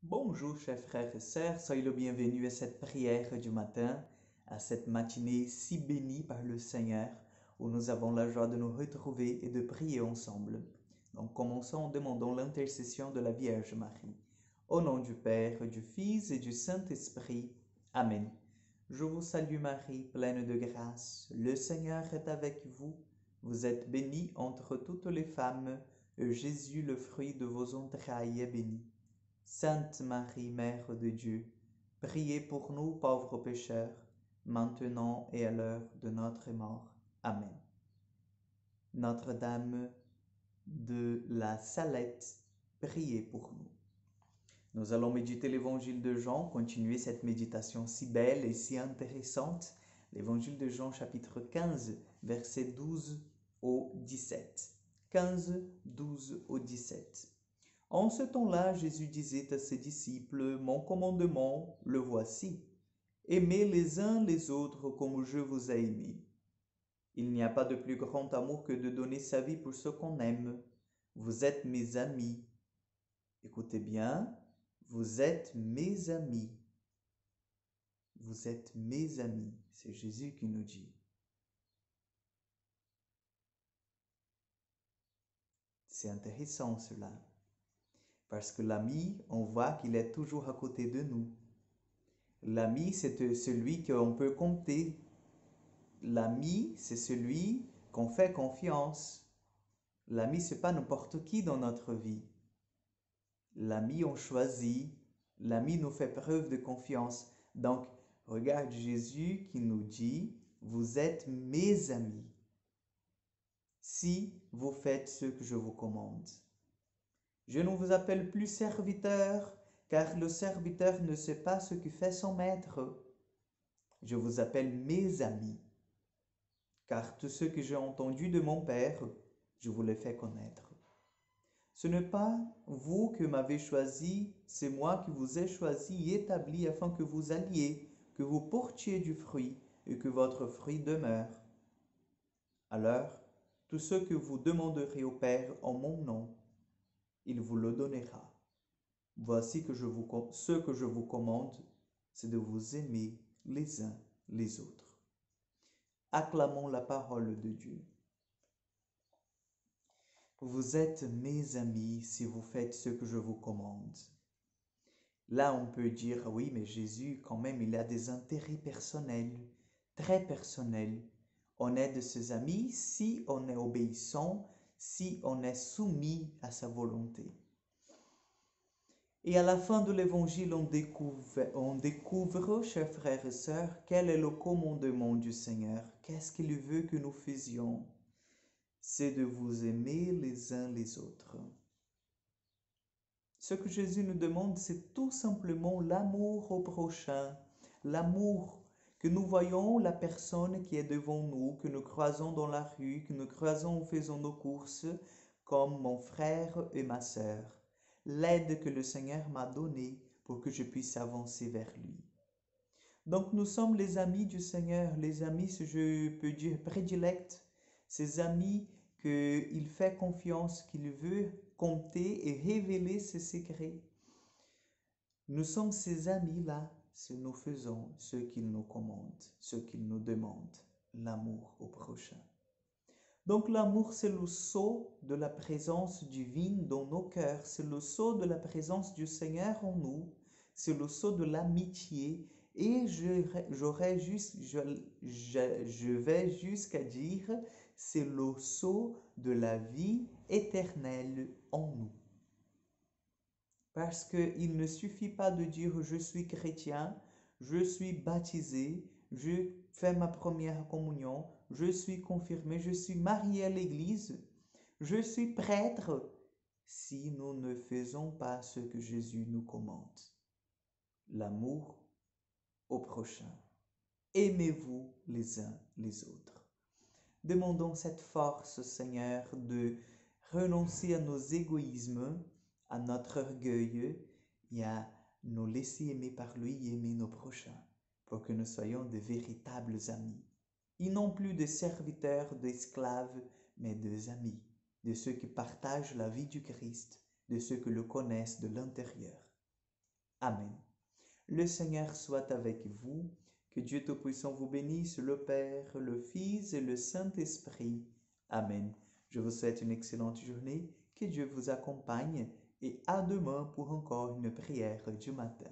Bonjour chers frères et sœurs, soyez le bienvenu à cette prière du matin, à cette matinée si bénie par le Seigneur, où nous avons la joie de nous retrouver et de prier ensemble. Donc commençons en demandant l'intercession de la Vierge Marie. Au nom du Père, du Fils et du Saint-Esprit. Amen. Je vous salue Marie, pleine de grâce, le Seigneur est avec vous. Vous êtes bénie entre toutes les femmes, et Jésus, le fruit de vos entrailles, est béni. Sainte Marie, Mère de Dieu, priez pour nous pauvres pécheurs, maintenant et à l'heure de notre mort. Amen. Notre-Dame de la Salette, priez pour nous. Nous allons méditer l'évangile de Jean, continuer cette méditation si belle et si intéressante. L'évangile de Jean, chapitre 15, versets 12 au 17. 15, 12 au 17. En ce temps-là, Jésus disait à ses disciples, « Mon commandement, le voici. Aimez les uns les autres comme je vous ai aimés. Il n'y a pas de plus grand amour que de donner sa vie pour ceux qu'on aime. Vous êtes mes amis. » Écoutez bien, vous êtes mes amis. Vous êtes mes amis. C'est Jésus qui nous dit. C'est intéressant cela. Parce que l'ami, on voit qu'il est toujours à côté de nous. L'ami, c'est celui qu'on peut compter. L'ami, c'est celui qu'on fait confiance. L'ami, c'est pas n'importe qui dans notre vie. L'ami, on choisit. L'ami nous fait preuve de confiance. Donc, regarde Jésus qui nous dit, vous êtes mes amis si vous faites ce que je vous commande. Je ne vous appelle plus serviteur, car le serviteur ne sait pas ce que fait son maître. Je vous appelle mes amis, car tout ce que j'ai entendu de mon Père, je vous l'ai fait connaître. Ce n'est pas vous que m'avez choisi, c'est moi qui vous ai choisi et établi afin que vous alliez, que vous portiez du fruit et que votre fruit demeure. Alors, tout ce que vous demanderez au Père en mon nom, il vous le donnera. Voici ce que je vous commande, c'est de vous aimer les uns les autres. Acclamons la parole de Dieu. Vous êtes mes amis si vous faites ce que je vous commande. Là, on peut dire, oui, mais Jésus, quand même, il a des intérêts personnels, très personnels. On est de ses amis si on est obéissant, si on est soumis à sa volonté. Et à la fin de l'évangile, on découvre, chers frères et sœurs, quel est le commandement du Seigneur. Qu'est-ce qu'il veut que nous faisions? C'est de vous aimer les uns les autres. Ce que Jésus nous demande, c'est tout simplement l'amour au prochain, l'amour que nous voyons la personne qui est devant nous, que nous croisons dans la rue, que nous croisons en faisant nos courses, comme mon frère et ma sœur. L'aide que le Seigneur m'a donnée pour que je puisse avancer vers lui. Donc nous sommes les amis du Seigneur, les amis, si je peux dire, prédilects, ces amis qu'il fait confiance, qu'il veut compter et révéler ses secrets. Nous sommes ces amis-là si nous faisons ce qu'il nous commande, ce qu'il nous demande, l'amour au prochain. Donc l'amour, c'est le sceau de la présence divine dans nos cœurs, c'est le sceau de la présence du Seigneur en nous, c'est le sceau de l'amitié et je vais jusqu'à dire, c'est le sceau de la vie éternelle en nous. Parce qu'il ne suffit pas de dire je suis chrétien, je suis baptisé, je fais ma première communion, je suis confirmé, je suis marié à l'église, je suis prêtre, si nous ne faisons pas ce que Jésus nous commande. L'amour au prochain. Aimez-vous les uns les autres. Demandons cette force, Seigneur, de renoncer à nos égoïsmes, à notre orgueil et à nous laisser aimer par lui et aimer nos prochains, pour que nous soyons de véritables amis. Et non plus des serviteurs, d'esclaves, mais des amis, de ceux qui partagent la vie du Christ, de ceux qui le connaissent de l'intérieur. Amen. Le Seigneur soit avec vous. Que Dieu Tout-Puissant vous bénisse, le Père, le Fils et le Saint-Esprit. Amen. Je vous souhaite une excellente journée. Que Dieu vous accompagne et à demain pour encore une prière du matin.